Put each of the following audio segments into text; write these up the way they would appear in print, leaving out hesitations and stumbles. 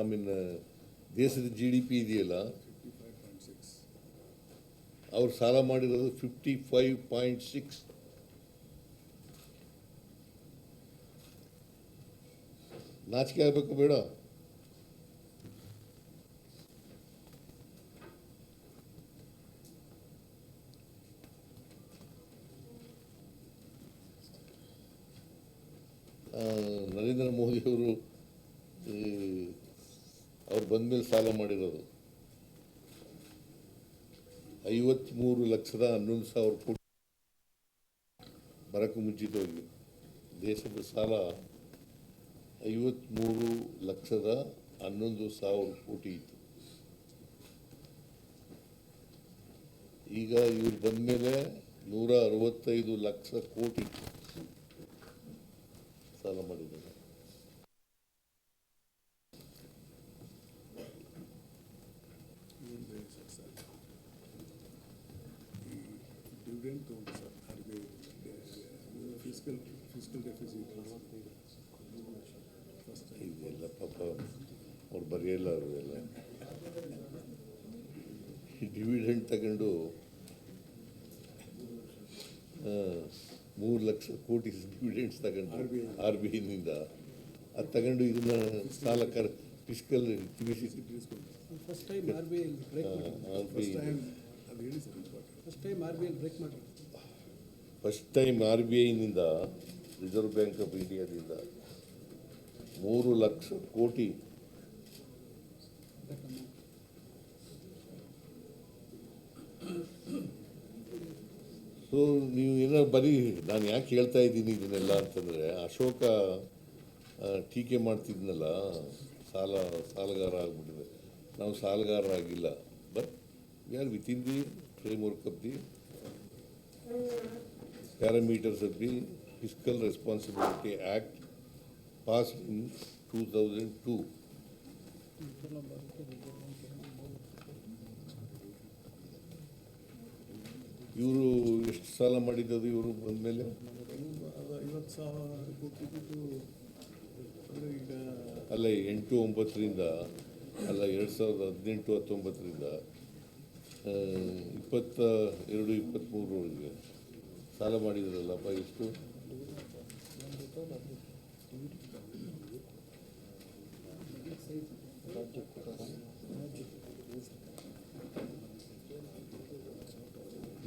I mean ದೇಶದ GDP ಇದೆಯಲ್ಲ, ಅವ್ರು ಸಾಲ ಮಾಡಿರೋದು 55.6. ನಾಚಿಕೆ ಆಗಬೇಕು ಬೇಡ? ನರೇಂದ್ರ ಮೋದಿಯವರು ಅವ್ರು ಬಂದಮೇಲೆ ಸಾಲ ಮಾಡಿರೋದು 53,11,000 ಕೋಟಿ. ಬರಕ್ಕೆ ಮುಂಚಿತವಾಗಿ ದೇಶದ ಸಾಲ 53,11,000 ಕೋಟಿ ಇತ್ತು. ಈಗ ಇವ್ರು ಬಂದಮೇಲೆ 165 ಲಕ್ಷ ಕೋಟಿ ಸಾಲ ಮಾಡಿದ್ದಾರೆ. ಇದೆಲ್ಲ ಪಾಪ ಅವ್ರು ಬರೆಯಲ್ಲ, ಅವರು ಎಲ್ಲ ಡಿವಿಡೆಂಡ್ ತಗೊಂಡು 3 ಲಕ್ಷ ಕೋಟಿ ಡಿವಿಡೆಂಡ್ಸ್ ತಗೊಂಡು RBIನಿಂದ ಅದು ತಗೊಂಡು ಇದನ್ನ ಸಾಲ ಫಿಸ್ಕಲ್ ಫಸ್ಟ್ ಟೈಮ್ RBIನಿಂದ ರಿಸರ್ವ್ ಬ್ಯಾಂಕ್ ಆಫ್ ಇಂಡಿಯಾದಿಂದ 3 ಲಕ್ಷ ಕೋಟಿ ಸೊ ನೀವು ಏನೋ ಬರೀ ನಾನು ಯಾಕೆ ಹೇಳ್ತಾ ಇದ್ದೀನಿ ಇದನ್ನೆಲ್ಲ ಅಂತಂದರೆ, ಅಶೋಕ ಟೀಕೆ ಮಾಡ್ತಿದ್ನಲ್ಲ, ಸಾಲಗಾರ ಆಗ್ಬಿಟ್ಟಿದೆ. ನಾವು ಸಾಲಗಾರರಾಗಿಲ್ಲ, but we are within the framework of the parameters of the fiscal responsibility act passed in 2002. ಇವರು ಎಷ್ಟು ಸಾಲ ಮಾಡಿದ್ದು ಇವರು ಬಂದಮೇಲೆ? 50,000 ಕೋಟಿ ಅಲ್ಲ 8-9ರಿಂದ ಅಲ್ಲ 2018-19ರಿಂದ 22-23 ಸಾಲ ಮಾಡಿದ್ರಲ್ಲಪ್ಪ. ಎಷ್ಟು?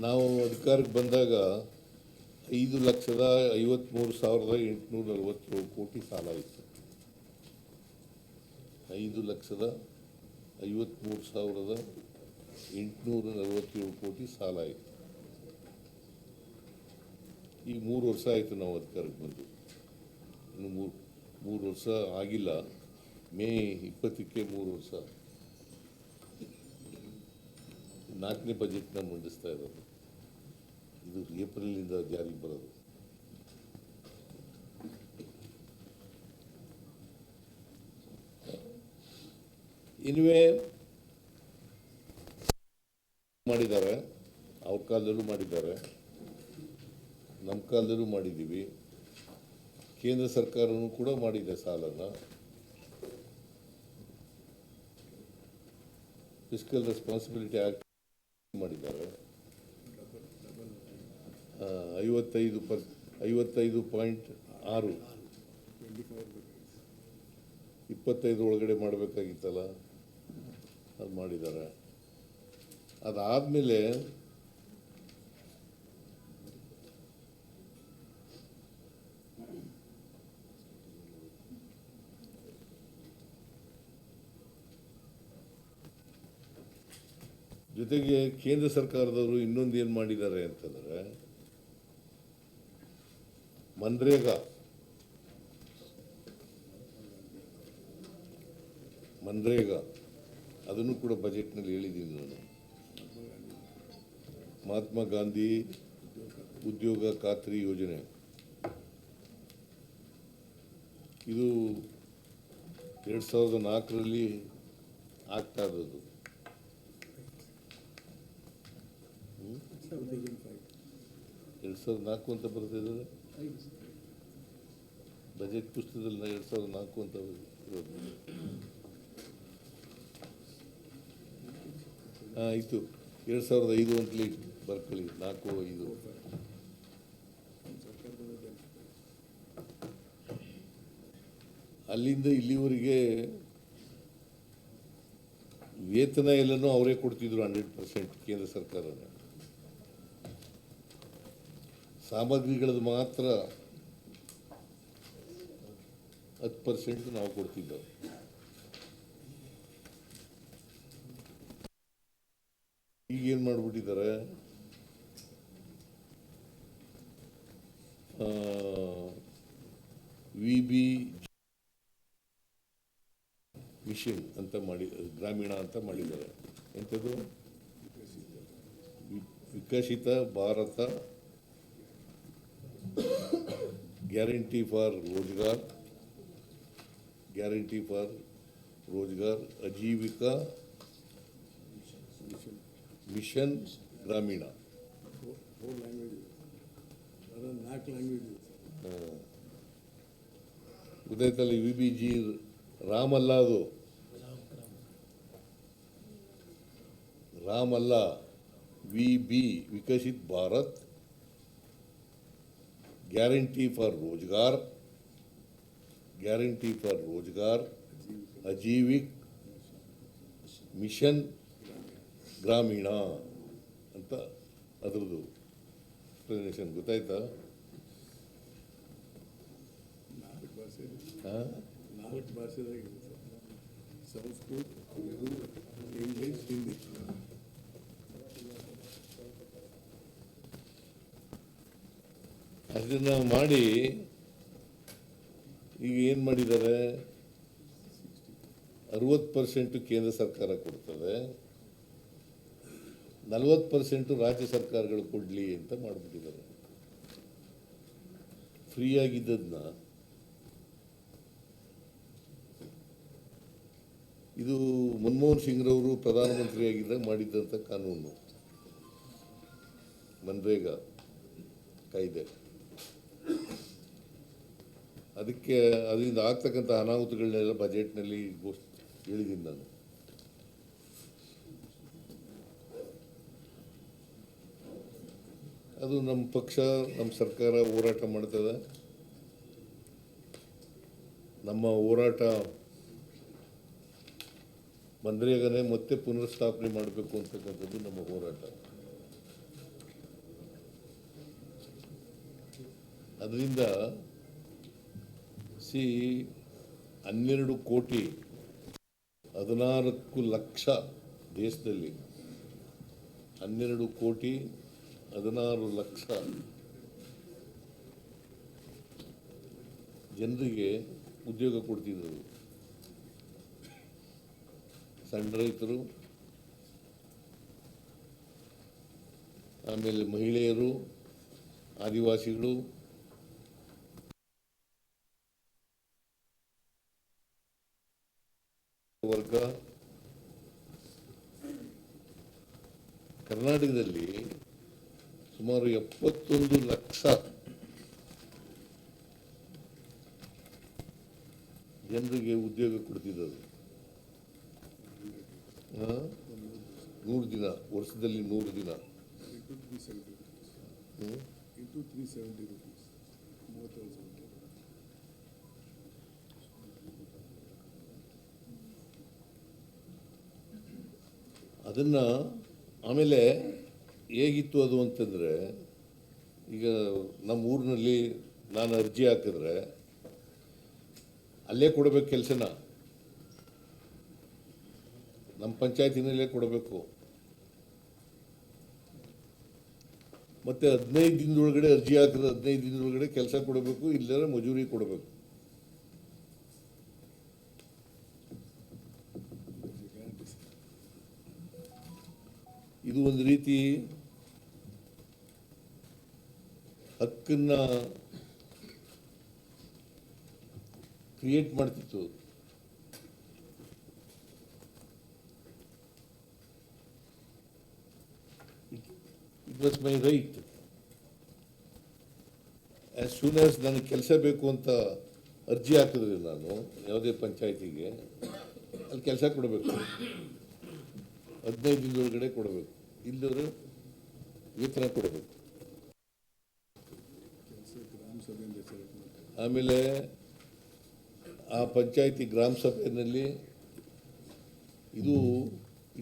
ನಾವು ಅಧಿಕಾರಕ್ಕೆ ಬಂದಾಗ 5,53,847 ಕೋಟಿ ಸಾಲ ಇತ್ತು. 5,53,847 ಕೋಟಿ ಸಾಲ ಇತ್ತು. ಈಗ 3 ವರ್ಷ ಆಯಿತು ನಾವು ಅಧಿಕಾರಕ್ಕೆ ಬಂದು, ಇನ್ನು 3 ವರ್ಷ ಆಗಿಲ್ಲ. ಮೇ 20ಕ್ಕೆ 3 ವರ್ಷ. 4ನೇ ಬಜೆಟ್ನ ಮಂಡಿಸ್ತಾ ಇರೋದು. ಇದು ಏಪ್ರಿಲಿಂದ ಜಾರಿಗೆ ಬರೋದು. ಇನ್ವೇ ಮಾಡಿದ್ದಾರೆ, ಅವ್ರ ಕಾಲದಲ್ಲೂ ಮಾಡಿದ್ದಾರೆ, ನಮ್ಮ ಕಾಲದಲ್ಲೂ ಮಾಡಿದ್ದೀವಿ. ಕೇಂದ್ರ ಸರ್ಕಾರವೂ ಕೂಡ ಮಾಡಿದೆ ಸಾಲನ. ಫಿಸ್ಕಲ್ ರೆಸ್ಪಾನ್ಸಿಬಿಲಿಟಿ ಆ್ಯಕ್ಟ್ ಮಾಡಿದ್ದಾರೆ. 55.6 25 ಒಳಗಡೆ ಮಾಡಬೇಕಾಗಿತ್ತಲ್ಲ, ಅದು ಮಾಡಿದ್ದಾರೆ. ಅದಾದಮೇಲೆ ಜೊತೆಗೆ ಕೇಂದ್ರ ಸರ್ಕಾರದವರು ಇನ್ನೊಂದು ಏನು ಮಾಡಿದ್ದಾರೆ ಅಂತಂದರೆ, ಮನ್ರೇಗಾ ಅದನ್ನು ಕೂಡ ಬಜೆಟ್ನಲ್ಲಿ ಹೇಳಿದ್ದೀನಿ ನಾನು. ಮಹಾತ್ಮ ಗಾಂಧಿ ಉದ್ಯೋಗ ಖಾತ್ರಿ ಯೋಜನೆ, ಇದು 2004ರಲ್ಲಿ ಆಗ್ತಾ ಇರೋದು. 2004 ಅಂತ ಬರ್ತಿದ್ದಾರೆ ಬಜೆಟ್ ಪುಸ್ತಕದಲ್ಲಿ. 2004 ಅಂತ ಇರೋದು. ಆಯಿತು 2005 ಅಂತಲೇ ಬರ್ಕೊಳ್ಳಿ, 4-5. ಅಲ್ಲಿಂದ ಇಲ್ಲಿವರೆಗೆ ವೇತನ ಎಲ್ಲನೂ ಅವರೇ ಕೊಡ್ತಿದ್ರು 100% ಕೇಂದ್ರ ಸರ್ಕಾರನೇ. ಸಾಮಗ್ರಿಗಳದ್ದು ಮಾತ್ರ 10% ನಾವು ಕೊಡ್ತಿದ್ದೆವು. ಈಗೇನು ಮಾಡಿಬಿಟ್ಟಿದ್ದಾರೆ, VB ಮಿಷನ್ ಅಂತ ಮಾಡಿ, ಗ್ರಾಮೀಣ ಅಂತ ಮಾಡಿದ್ದಾರೆ. ಎಂಥದ್ದು? Viksit Bharat guarantee for Rozgar, guarantee for Rozgar, Ajeevika mission Gramin. ಗೊತ್ತಾಯ್ತಲ್ಲ, VBG ರಾಮಲ್ಲ, ಅದು ರಾಮಲ್ಲ, VB Viksit Bharat guarantee for Rozgar, guarantee for Rozgar Ajeevika mission Gramin ಅಂತ ಅದರದ್ದು ಎಕ್ಸ್ಪ್ಲನೇಷನ್. ಗೊತ್ತಾಯ್ತಾ? ನಾಲ್ಕು ಭಾಷೆದಾಗಿದೆ ಸರ್, ಸಂಸ್ಕೃತ, ಉರ್ದು, ಇಂಗ್ಲೀಷ್, ಹಿಂದಿ. ಅದನ್ನು ಮಾಡಿ ಈಗ ಏನು ಮಾಡಿದ್ದಾರೆ, 60% ಕೇಂದ್ರ ಸರ್ಕಾರ ಕೊಡ್ತದೆ, 40% ರಾಜ್ಯ ಸರ್ಕಾರಗಳು ಕೊಡಲಿ ಅಂತ ಮಾಡಿಬಿಟ್ಟಿದ್ದಾರೆ. ಫ್ರೀಯಾಗಿದ್ದದನ್ನ ಇದು ಮನಮೋಹನ್ ಸಿಂಗ್ರವರು ಪ್ರಧಾನಮಂತ್ರಿಯಾಗಿದ್ದಾಗ ಮಾಡಿದ್ದಂಥ ಕಾನೂನು, ಮನ್ರೇಗಾ ಕಾಯ್ದೆ. ಅದಕ್ಕೆ ಅದರಿಂದ ಆಗ್ತಕ್ಕಂಥ ಅನಾಹುತಗಳನ್ನೆಲ್ಲ ಬಜೆಟ್ನಲ್ಲಿ ಹೇಳಿದ್ದೀನಿ ನಾನು. ಅದು ನಮ್ಮ ಪಕ್ಷ, ನಮ್ಮ ಸರ್ಕಾರ ಹೋರಾಟ ಮಾಡ್ತದೆ. ನಮ್ಮ ಹೋರಾಟ ಮನ್ರೇಗಾನೇ ಮತ್ತೆ ಪುನರ್ಸ್ಥಾಪನೆ ಮಾಡಬೇಕು ಅಂತಕ್ಕಂಥದ್ದು ನಮ್ಮ ಹೋರಾಟ. ಅದರಿಂದ 12 ಕೋಟಿ 14 ಲಕ್ಷ ದೇಶದಲ್ಲಿ 12 ಕೋಟಿ 16 ಲಕ್ಷ ಜನರಿಗೆ ಉದ್ಯೋಗ ಕೊಡ್ತಿದ್ದರು. ಸಣ್ಣ ರೈತರು, ಆಮೇಲೆ ಮಹಿಳೆಯರು, ಆದಿವಾಸಿಗಳು, ವರ್ಗ. ಕರ್ನಾಟಕದಲ್ಲಿ ಸುಮಾರು 71 ಲಕ್ಷ ಜನರಿಗೆ ಉದ್ಯೋಗ ಕೊಡ್ತಿದ್ದರು. 100 ದಿನ, ವರ್ಷದಲ್ಲಿ 100 ದಿನ. into 370 rupees. ಅದನ್ನು ಆಮೇಲೆ ಹೇಗಿತ್ತು ಅದು ಅಂತಂದರೆ, ಈಗ ನಮ್ಮ ಊರಿನಲ್ಲಿ ನಾನು ಅರ್ಜಿ ಹಾಕಿದ್ರೆ ಅಲ್ಲೇ ಕೊಡಬೇಕು ಕೆಲಸನ, ನಮ್ಮ ಪಂಚಾಯತಿನಲ್ಲೇ ಕೊಡಬೇಕು. ಮತ್ತು 15 ದಿನದೊಳಗಡೆ ಅರ್ಜಿ ಹಾಕಿದ್ರೆ 15 ದಿನದೊಳಗಡೆ ಕೆಲಸ ಕೊಡಬೇಕು, ಇಲ್ಲದ್ರೆ ಮಜೂರಿ ಕೊಡಬೇಕು. ಇದು ಒಂದು ರೀತಿ ಹಕ್ಕನ್ನ ಕ್ರಿಯೇಟ್ ಮಾಡ್ತಿತ್ತು. It was my right. As soon as ನನಗೆ ಕೆಲಸ ಬೇಕು ಅಂತ ಅರ್ಜಿ ಹಾಕಿದ್ರೆ ನಾನು ಯಾವುದೇ ಪಂಚಾಯತಿಗೆ ಅಲ್ಲಿ ಕೆಲಸ ಕೊಡಬೇಕು. 15 ದಿನದೊಳಗಡೆ ಕೊಡಬೇಕು, ಇಲ್ಲದ್ರೆ ವೇತನ ಕೊಡಬೇಕು. ಕೆಲಸ ಗ್ರಾಮ ಸಭೆಯಿಂದ ಸೆಲೆಕ್ಟ್ ಮಾಡ್ತಾರೆ. ಆಮೇಲೆ ಆ ಪಂಚಾಯತಿ ಗ್ರಾಮ ಸಭೆಯಲ್ಲಿ ಇದು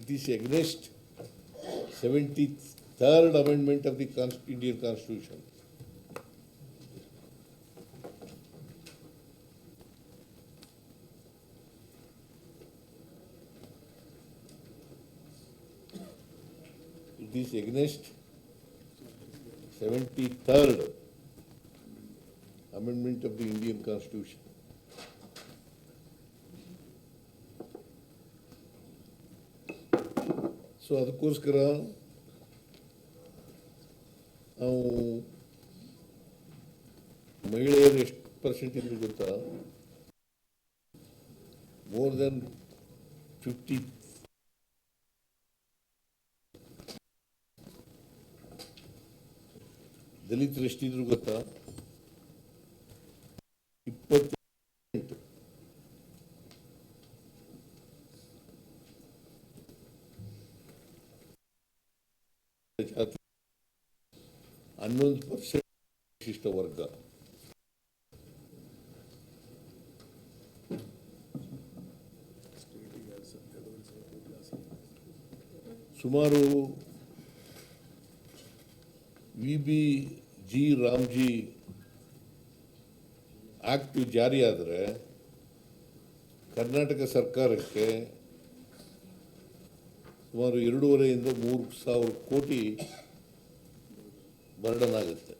it is against 73rd amendment of the Indian constitution. It is against 73rd Amendment of the Indian Constitution. So ಅದಕ್ಕೋಸ್ಕರ ನಾವು ಮಹಿಳೆಯರು ಎಷ್ಟು ಪರ್ಸೆಂಟ್ ಇದ್ರು ಗೊತ್ತಾ? More than 50. ದಲಿತರು ಎಷ್ಟಿದ್ರು ಗೊತ್ತಾ? 20%. ಜಾತಿ 11% ವಿಶಿಷ್ಟ ವರ್ಗ. ಸುಮಾರು VBG ರಾಮ್ಜಿ ಆಕ್ಟ್ ಜಾರಿಯಾದರೆ ಕರ್ನಾಟಕ ಸರ್ಕಾರಕ್ಕೆ ಸುಮಾರು 2.5 ಇಂದ 3,000 ಕೋಟಿ ಬರ್ಡನ್ ಆಗುತ್ತೆ.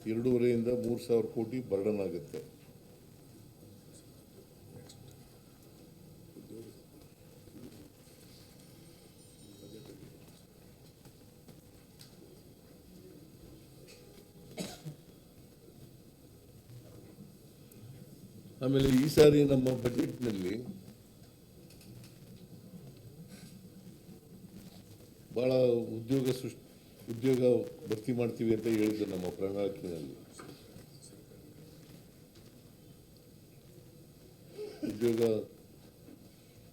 $2.5 ಇಂದ 3,000 ಕೋಟಿ ಬರ್ಡನ್ ಆಗುತ್ತೆ. ಆಮೇಲೆ ಈ ಸಾರಿ ನಮ್ಮ ಬಜೆಟ್ನಲ್ಲಿ ಬಹಳ ಉದ್ಯೋಗ ಭರ್ತಿ ಮಾಡ್ತೀವಿ ಅಂತ ಹೇಳಿದ್ರು ನಮ್ಮ ಪ್ರಣಾಳಿಕೆಯಲ್ಲಿ.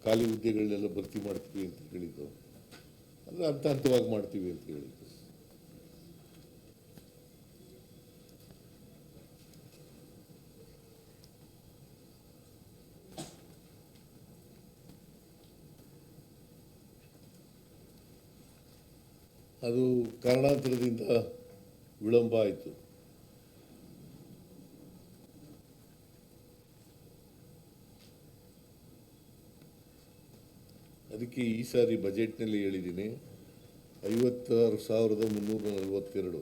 ಖಾಲಿ ಹುದ್ದೆಗಳನ್ನೆಲ್ಲ ಭರ್ತಿ ಮಾಡ್ತೀವಿ ಅಂತ ಹೇಳಿದ್ದು, ಅಂದ್ರೆ ಹಂತ ಹಂತವಾಗಿ ಮಾಡ್ತೀವಿ ಅಂತ ಹೇಳಿದ್ದು. ಅದು ಕಾರಣಾಂತರದಿಂದ ವಿಳಂಬ ಆಯಿತು. ಅದಕ್ಕೆ ಈ ಸಾರಿ ಬಜೆಟ್ನಲ್ಲಿ ಹೇಳಿದ್ದೀನಿ 56,342,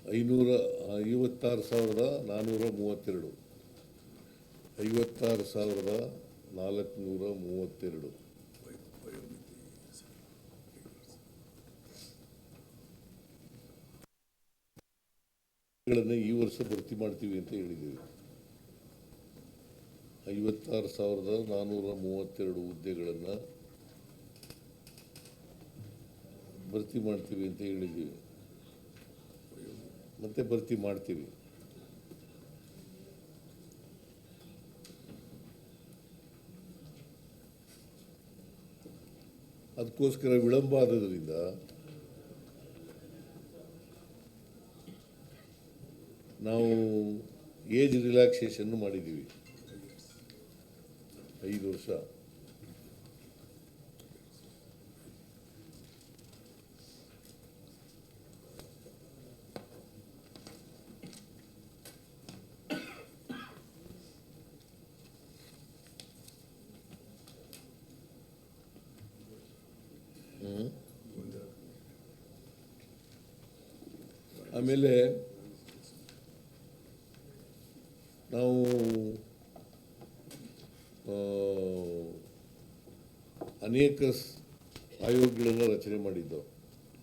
56,432, 56,432 ಈ ವರ್ಷ ಭರ್ತಿ ಮಾಡ್ತೀವಿ ಅಂತ ಹೇಳಿದ್ದೀವಿ. 56,432 ಹುದ್ದೆಗಳನ್ನು ಭರ್ತಿ ಮಾಡ್ತೀವಿ ಅಂತ ಹೇಳಿದ್ದೀವಿ, ಮತ್ತೆ ಭರ್ತಿ ಮಾಡ್ತೀವಿ. ಅದಕ್ಕೋಸ್ಕರ ವಿಳಂಬ ಆದ್ರಿಂದ ನಾವು ಏಜ್ ರಿಲ್ಯಾಕ್ಸೇಷನ್ ಮಾಡಿದ್ದೀವಿ 5 ವರ್ಷ. ಆಮೇಲೆ ನಾವು ಅನೇಕ ಆಯೋಗಗಳನ್ನು ರಚನೆ ಮಾಡಿದ್ದೆವು.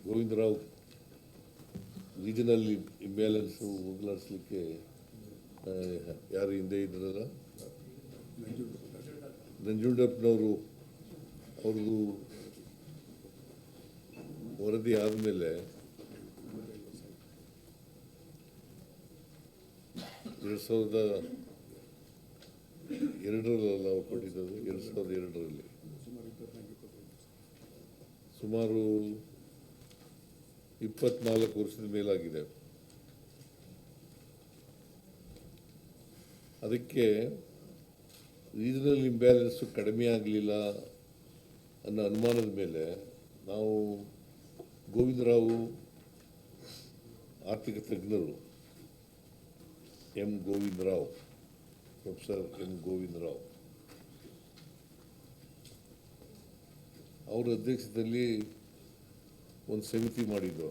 ಗೋವಿಂದರಾವ್ ರೀಜನಲ್ ಇಂಬ್ಯಾಲೆನ್ಸ್ ಹೋಗಲಾಡಿಸ್ಲಿಕ್ಕೆ ಯಾರು ಹಿಂದೆ ಇದ್ರಲ್ಲ, ನಂಜುಂಡಪ್ಪನವರು ಅವ್ರದ್ದು ವರದಿ ಆದಮೇಲೆ 2002ರಲ್ಲಿ ನಾವು ಕೊಟ್ಟಿದ್ದದು. 2002ರಲ್ಲಿ ಸುಮಾರು 24 ವರ್ಷದ ಮೇಲಾಗಿದೆ. ಅದಕ್ಕೆ ರೀಜನಲ್ ಇಂಬ್ಯಾಲೆನ್ಸು ಕಡಿಮೆ ಆಗಲಿಲ್ಲ ಅನ್ನೋ ಅನುಮಾನದ ಮೇಲೆ ನಾವು ಗೋವಿಂದರಾವು ಆರ್ಥಿಕ ತಜ್ಞರು ಪ್ರೊಫೆಸರ್ ಎಂ ಗೋವಿಂದರಾವ್ ಅವರ ಅಧ್ಯಕ್ಷತೆಯಲ್ಲಿ ಒಂದು ಸಮಿತಿ ಮಾಡಿದ್ದು.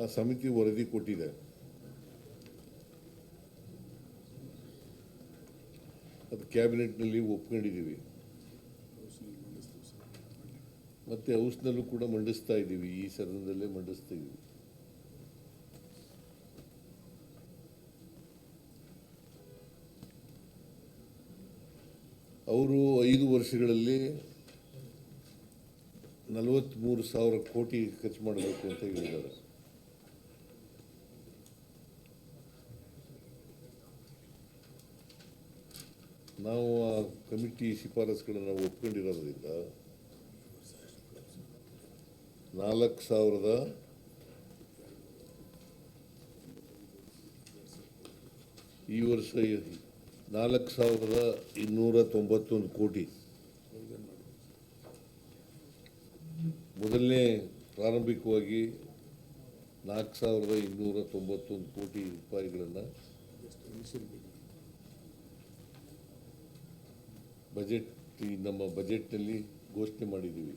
ಆ ಸಮಿತಿ ವರದಿ ಕೊಟ್ಟಿದೆ. ಅದು ಕ್ಯಾಬಿನೆಟ್ನಲ್ಲಿ ಒಪ್ಕೊಂಡಿದ್ದೀವಿ, ಮತ್ತೆ ಹೌಸ್ನಲ್ಲೂ ಕೂಡ ಮಂಡಿಸ್ತಾ ಇದ್ದೀವಿ. ಈ ಸದನದಲ್ಲೇ ಮಂಡಿಸ್ತಾ ಇದ್ದೀವಿ. ಅವರು 5 ವರ್ಷಗಳಲ್ಲಿ 43,000 ಕೋಟಿ ಖರ್ಚು ಮಾಡಬೇಕು ಅಂತ ಹೇಳಿದ್ದಾರೆ. ನಾವು ಆ ಕಮಿಟಿ ಶಿಫಾರಸುಗಳನ್ನು ಒಪ್ಕೊಂಡಿರೋದ್ರಿಂದ 4,000 ಈ ವರ್ಷ 4,291 ಕೋಟಿ. ಮೊದಲನೇ ಪ್ರಾರಂಭಿಕವಾಗಿ 4,291 ಕೋಟಿ ರೂಪಾಯಿಗಳನ್ನು ನಮ್ಮ ಬಜೆಟ್ನಲ್ಲಿ ಘೋಷಣೆ ಮಾಡಿದ್ದೀವಿ.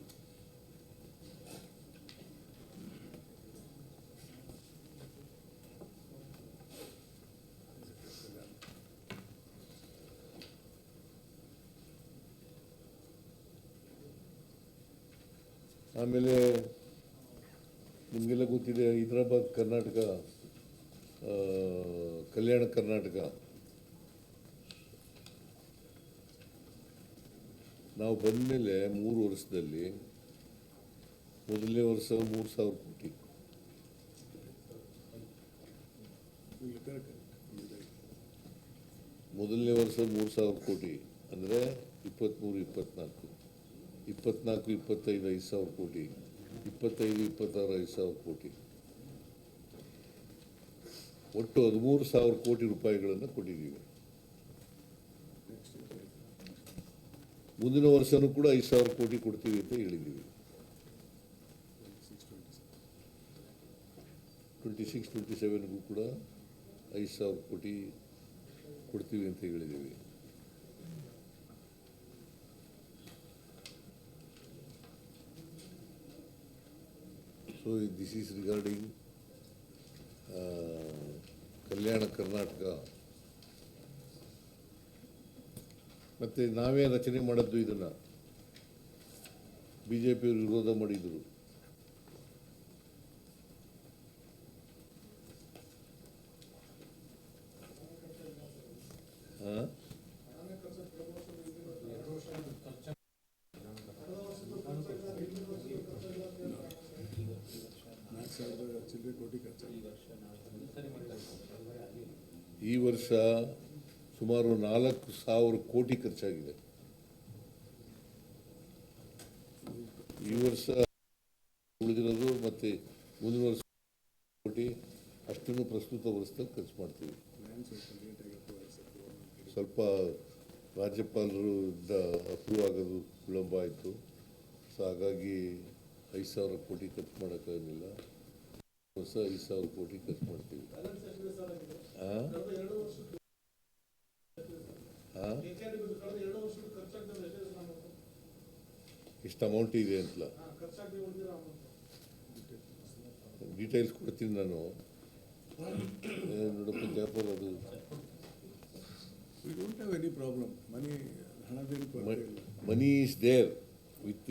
ಆಮೇಲೆ ನಿಮಗೆಲ್ಲ ಗೊತ್ತಿದೆ, ಹೈದರಾಬಾದ್ ಕರ್ನಾಟಕ, ಕಲ್ಯಾಣ ಕರ್ನಾಟಕ ನಾವು ಬಂದ ಮೇಲೆ 3 ವರ್ಷದಲ್ಲಿ ಮೊದಲನೇ ವರ್ಷ 3,000 ಕೋಟಿ, ಮೊದಲನೇ ವರ್ಷ 3,000 ಕೋಟಿ ಅಂದರೆ 23, 24, 25 5,000 ಕೋಟಿ, 26 5,000 ಕೋಟಿ, ಒಟ್ಟು 13,000 ಕೋಟಿ ರೂಪಾಯಿಗಳನ್ನು ಕೊಟ್ಟಿದ್ದೀವಿ. ಮುಂದಿನ ವರ್ಷನೂ ಕೂಡ 5,000 ಕೋಟಿ ಕೊಡ್ತೀವಿ ಅಂತ ಹೇಳಿದ್ದೀವಿ. 26-27ಗೂ ಕೂಡ 5,000 ಕೋಟಿ ಕೊಡ್ತೀವಿ ಅಂತ ಹೇಳಿದ್ದೀವಿ. So this is regarding Kalyana Karnataka. ಮತ್ತು ನಾವೇ ರಚನೆ ಮಾಡಿದ್ದು ಇದನ್ನು, BJPಯವರು ವಿರೋಧ ಮಾಡಿದರು. ಈ ವರ್ಷ ಸುಮಾರು 4,000 ಕೋಟಿ ಖರ್ಚಾಗಿದೆ. ಈ ವರ್ಷ ಉಳಿದಿರೋದು ಮತ್ತೆ ಮುಂದಿನ ವರ್ಷ ಕೋಟಿ ಅಷ್ಟನ್ನು ಪ್ರಸ್ತುತ ವರ್ಷದಲ್ಲಿ ಖರ್ಚು ಮಾಡ್ತೀವಿ. ಸ್ವಲ್ಪ ರಾಜ್ಯಪಾಲರು ಅಪ್ರೂವ್ ಆಗೋದು ವಿಳಂಬ ಆಯಿತು. ಸೊ ಹಾಗಾಗಿ 5,000 ಕೋಟಿ ಖರ್ಚು ಮಾಡೋಕ್ಕಾಗಲಿಲ್ಲ. ವರ್ಷ 5,000 ಕೋಟಿ ಖರ್ಚು ಮಾಡ್ತೀವಿ. ಇಷ್ಟು ಅಮೌಂಟ್ ಇದೆ ಅಂತಲ್ಲ, ಡೀಟೇಲ್ಸ್ ಕೊಡ್ತೀನಿ ನಾನು. ನೋಡಪ್ಪ ಜಾಫರ್, ಅದು ಮನಿ ಈಸ್ ದೇರ್ ವಿತ್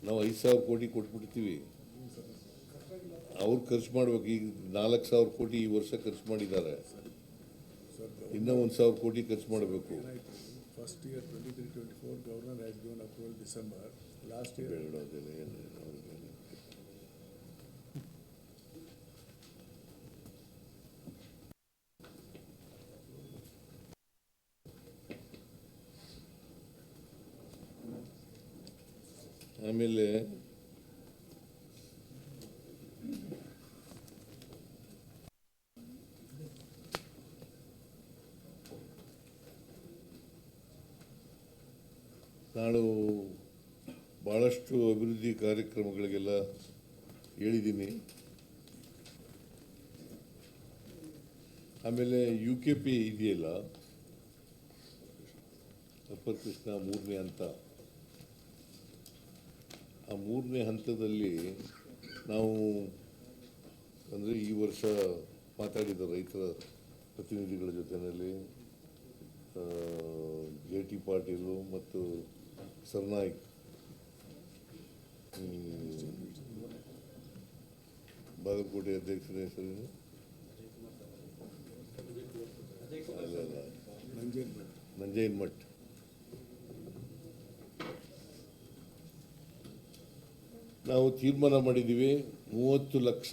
ನಾವು 5,000 ಕೋಟಿ ಕೊಟ್ಬಿಡ್ತೀವಿ. ಅವ್ರು ಖರ್ಚು ಮಾಡ್ಬೇಕು. ಈಗ 4,000 ಕೋಟಿ ಈ ವರ್ಷ ಖರ್ಚು ಮಾಡಿದ್ದಾರೆ, ಇನ್ನೂ 1,000 ಕೋಟಿ ಖರ್ಚು ಮಾಡಬೇಕು. First year 23-24, governor has given approval December. Last year, ಬೇಡೋದಿಲ್ಲ ಏನಿಲ್ಲ ಅವ್ರಿಗೆ. ಆಮೇಲೆ ನಾನು ಭಾಳಷ್ಟು ಅಭಿವೃದ್ಧಿ ಕಾರ್ಯಕ್ರಮಗಳಿಗೆಲ್ಲ ಹೇಳಿದ್ದೀನಿ. ಆಮೇಲೆ UKP ಇದೆಯಲ್ಲ, ಅಪ್ಪರ್ ಕೃಷ್ಣ 3ನೇ ಹಂತ, ಆ 3ನೇ ಹಂತದಲ್ಲಿ ನಾವು ಅಂದರೆ ಈ ವರ್ಷ ಮಾತಾಡಿದ ರೈತರ ಪ್ರತಿನಿಧಿಗಳ ಜೊತೆಯಲ್ಲಿ JT ಪಾಟೀಲು ಮತ್ತು ಸರ್ನಾಯ್ಕ್, ಬಾಗಲಕೋಟೆ ಅಧ್ಯಕ್ಷರ ಹೆಸರೇನು? ಅಲ್ಲ, ನಂಜಯ್ಯನ್ ಮಠ್. ನಾವು ತೀರ್ಮಾನ ಮಾಡಿದ್ದೀವಿ 30 ಲಕ್ಷ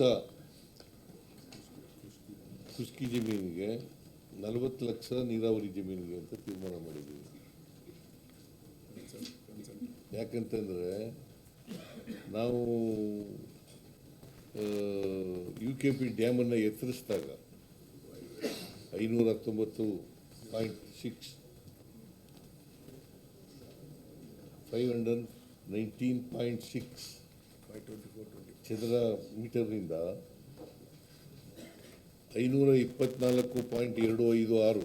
ಕೃಷಿ ಜಮೀನಿಗೆ, 40 ಲಕ್ಷ ನೀರಾವರಿ ಜಮೀನಿಗೆ ಅಂತ ತೀರ್ಮಾನ ಮಾಡಿದ್ದೀವಿ. ಯಾಕಂತಂದರೆ ನಾವು UKP ಡ್ಯಾಮನ್ನು ಎತ್ತರಿಸಿದಾಗ 519.6 519.6 ಚದರ ಮೀಟರ್ನಿಂದ 524.256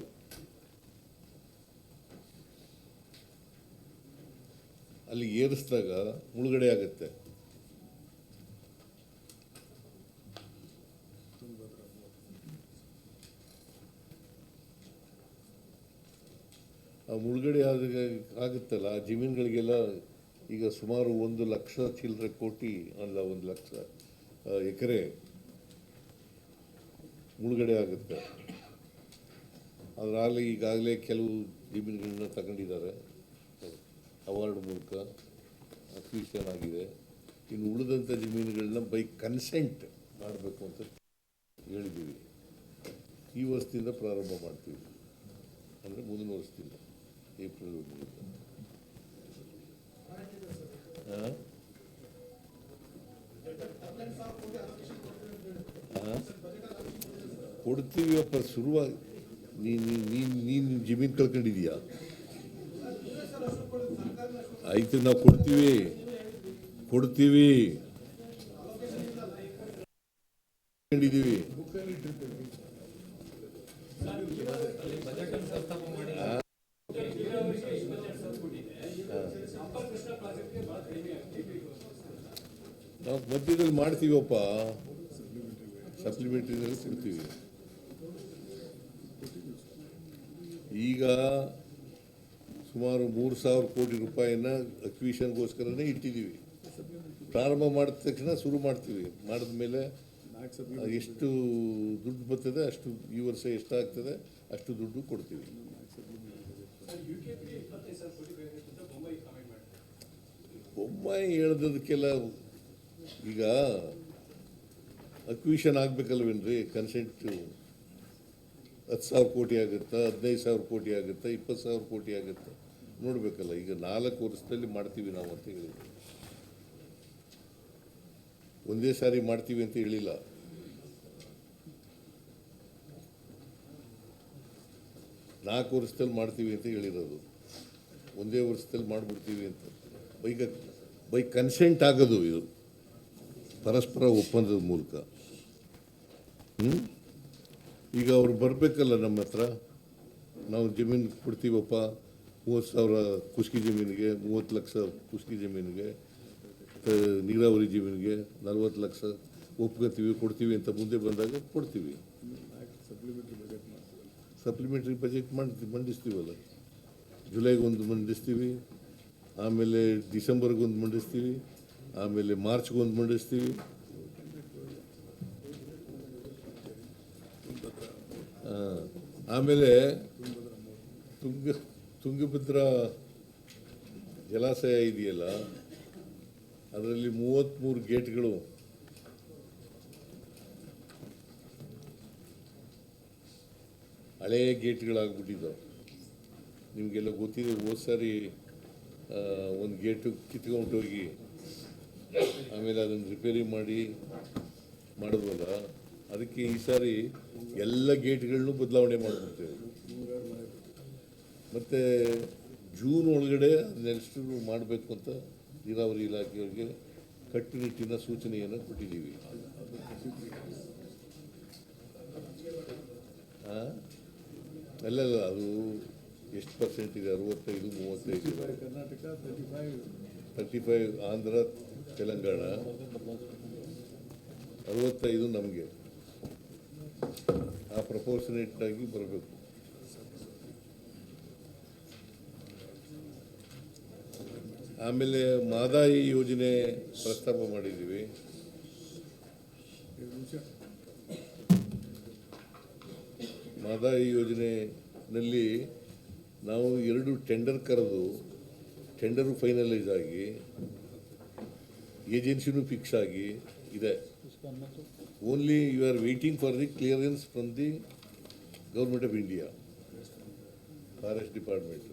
ಅಲ್ಲಿ ಏರಿಸಿದಾಗ ಮುಳುಗಡೆ ಆಗುತ್ತೆ. ಆ ಮುಳುಗಡೆ ಆಗುತ್ತಲ್ಲ, ಆ ಜಮೀನುಗಳಿಗೆಲ್ಲ ಈಗ ಸುಮಾರು 1 ಲಕ್ಷ ಚಿಲ್ಲರೆ ಕೋಟಿ ಅಲ್ಲ, 1 ಲಕ್ಷ ಎಕರೆ ಮುಳುಗಡೆ ಆಗುತ್ತೆ. ಅದರಲ್ಲಿ ಈಗಾಗಲೇ ಕೆಲವು ಜಮೀನುಗಳನ್ನ ತಗೊಂಡಿದ್ದಾರೆ, ಅವಾರ್ಡ್ ಮೂಲಕ ಅಕ್ವಿಷನ್ ಆಗಿದೆ. ಇನ್ನು ಉಳಿದಂಥ ಜಮೀನುಗಳನ್ನ ಬೈ ಕನ್ಸೆಂಟ್ ಮಾಡಬೇಕು ಅಂತ ಹೇಳಿದ್ದೀವಿ. ಈ ವರ್ಷದಿಂದ ಪ್ರಾರಂಭ ಮಾಡ್ತೀವಿ, ಅಂದರೆ ಮುಂದಿನ ವರ್ಷದಿಂದ ಏಪ್ರಿಲ್ 1. ಕೊಡ್ತೀವಿಯಪ್ಪ, ಶುರುವಾಗಿ ನೀನು ಜಮೀನು ಕಳ್ಕೊಂಡಿದೀಯಾ? ಆಯ್ತು, ನಾವು ಕೊಡ್ತೀವಿ. ಕಂಡಿದ್ದೀವಿ. ನಾವು ಮಧ್ಯದಲ್ಲಿ ಮಾಡ್ತೀವಪ್ಪ, ಸಪ್ಲಿಮೆಂಟ್ರಿನಲ್ಲಿ ಕೊಡ್ತೀವಿ. ಈಗ ಸುಮಾರು 3,000 ಕೋಟಿ ರೂಪಾಯಿನ ಅಕ್ವಿಷನ್ಗೋಸ್ಕರನೇ ಇಟ್ಟಿದ್ದೀವಿ. ಪ್ರಾರಂಭ ಮಾಡಿದ ತಕ್ಷಣ ಶುರು ಮಾಡ್ತೀವಿ. ಮಾಡಿದ ಮೇಲೆ ಎಷ್ಟು ದುಡ್ಡು ಬರ್ತದೆ ಅಷ್ಟು, ಈ ವರ್ಷ ಎಷ್ಟಾಗ್ತದೆ ಅಷ್ಟು ದುಡ್ಡು ಕೊಡ್ತೀವಿ. ಬೊಮ್ಮಾಯಿ ಹೇಳ್ದದಕ್ಕೆಲ್ಲ ಈಗ ಅಕ್ವಿಷನ್ ಆಗಬೇಕಲ್ವೇನ್ರಿ? ಕನ್ಸೆಂಟು 10,000 ಕೋಟಿ ಆಗುತ್ತಾ, 15,000 ಕೋಟಿ ಆಗುತ್ತಾ, 20,000 ಕೋಟಿ ಆಗುತ್ತಾ ನೋಡಬೇಕಲ್ಲ. ಈಗ 4 ವರ್ಷದಲ್ಲಿ ಮಾಡ್ತೀವಿ ನಾವು ಅಂತ ಹೇಳಿದ್ವಿ, ಒಂದೇ ಸಾರಿ ಮಾಡ್ತೀವಿ ಅಂತ ಹೇಳಿಲ್ಲ. ನಾಲ್ಕು ವರ್ಷದಲ್ಲಿ ಮಾಡ್ತೀವಿ ಅಂತ ಹೇಳಿರೋದು, ಒಂದೇ ವರ್ಷದಲ್ಲಿ ಮಾಡಿಬಿಡ್ತೀವಿ ಅಂತ. ಈಗ ಬೈ ಕನ್ಸೆಂಟ್ ಆಗೋದು ಇದು, ಪರಸ್ಪರ ಒಪ್ಪಂದದ ಮೂಲಕ. ಈಗ ಅವ್ರು ಬರಬೇಕಲ್ಲ ನಮ್ಮ ಹತ್ರ, ನಾವು ಜಮೀನು ಕೊಡ್ತೀವಪ್ಪ 30,000 ಕುಷ್ಕಿ ಜಮೀನಿಗೆ, 30 ಲಕ್ಷ ಕುಷ್ಕಿ ಜಮೀನಿಗೆ, ನೀರಾವರಿ ಜಮೀನಿಗೆ 40 ಲಕ್ಷ ಒಪ್ಕೋತೀವಿ, ಕೊಡ್ತೀವಿ ಅಂತ ಮುಂದೆ ಬಂದಾಗ ಕೊಡ್ತೀವಿ. ಸಪ್ಲಿಮೆಂಟ್ರಿ ಬಜೆಟ್ ಮಂಡಿಸ್ತೀವಲ್ಲ, ಜುಲೈಗೊಂದು ಮಂಡಿಸ್ತೀವಿ, ಆಮೇಲೆ ಡಿಸೆಂಬರ್ಗೊಂದು ಮಂಡಿಸ್ತೀವಿ, ಆಮೇಲೆ ಮಾರ್ಚ್ಗೊಂದು ಮಂಡಿಸ್ತೀವಿ. ಆಮೇಲೆ ತುಂಗಭದ್ರಾ ಜಲಾಶಯ ಇದೆಯಲ್ಲ, ಅದರಲ್ಲಿ 33 ಗೇಟ್ಗಳು ಹಳೆಯ ಗೇಟ್ಗಳಾಗ್ಬಿಟ್ಟಿದ್ದಾವೆ. ನಿಮಗೆಲ್ಲ ಗೊತ್ತಿದೆ, ಹೋದ ಸಾರಿ ಒಂದು ಗೇಟು ಕಿತ್ಕೊಂಡೋಗಿ ಆಮೇಲೆ ಅದನ್ನು ರಿಪೇರಿ ಮಾಡಿದ್ವಲ್ಲ, ಅದಕ್ಕೆ ಈ ಸಾರಿ ಎಲ್ಲ ಗೇಟ್ಗಳನ್ನೂ ಬದಲಾವಣೆ ಮಾಡಿಬಿಡ್ತೇವೆ. ಮತ್ತು ಜೂನ್ ಒಳಗಡೆ ಅದನ್ನೆಷ್ಟು ಮಾಡಬೇಕು ಅಂತ ನೀರಾವರಿ ಇಲಾಖೆಯವರಿಗೆ ಕಟ್ಟುನಿಟ್ಟಿನ ಸೂಚನೆಯನ್ನು ಕೊಟ್ಟಿದ್ದೀವಿ. ಅಲ್ಲ, ಅದು ಎಷ್ಟು ಪರ್ಸೆಂಟ್ ಇದೆ? 65, 35 ಇದೆ. ಕರ್ನಾಟಕ 35 ಆಂಧ್ರ, ತೆಲಂಗಾಣ, 65 ನಮಗೆ. ಆ ಪ್ರಪೋರ್ಷನೇಟ್ ಆಗಿ ಬರಬೇಕು. ಆಮೇಲೆ ಮಾದಾಯಿ ಯೋಜನೆ ಪ್ರಸ್ತಾಪ ಮಾಡಿದ್ದೀವಿ. ಮಾದಾಯಿ ಯೋಜನೆಯಲ್ಲಿ ನಾವು 2 ಟೆಂಡರ್ ಕರೆದು, ಟೆಂಡರು ಫೈನಲೈಸ್ ಆಗಿ ಏಜೆನ್ಸಿನೂ ಫಿಕ್ಸ್ ಆಗಿ ಇದೆ. Only you are waiting for the clearance from the government of India, forest department.